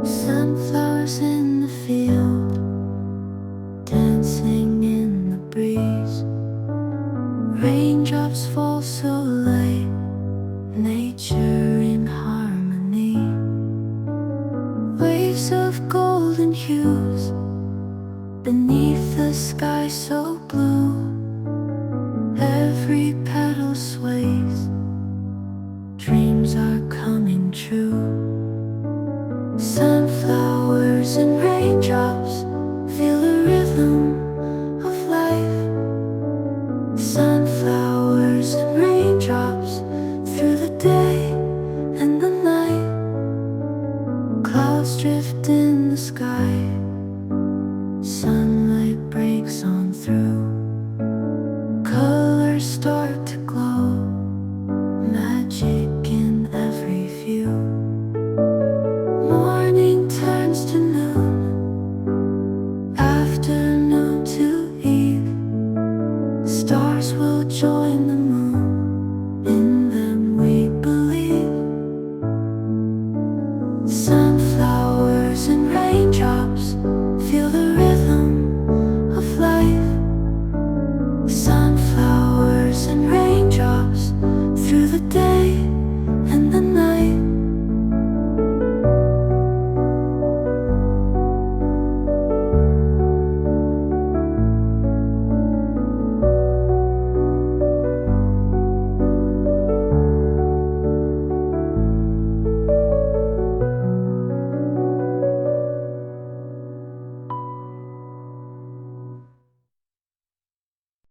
Sunflowers in the field, dancing in the breeze. Raindrops fall so light, nature in harmony. Waves of golden hues beneath the sky so blue. Every petal sways, dreams are coming true. Sunflowers and raindrops feel the rhythm of life. Sunflowers and raindrops through the day and the night. Clouds drift in the sky, sunlight breaks on through. Colors start to glow, magic in every view. Morning turns to noon, afternoon to eve. Stars will join the moon, in them we believe.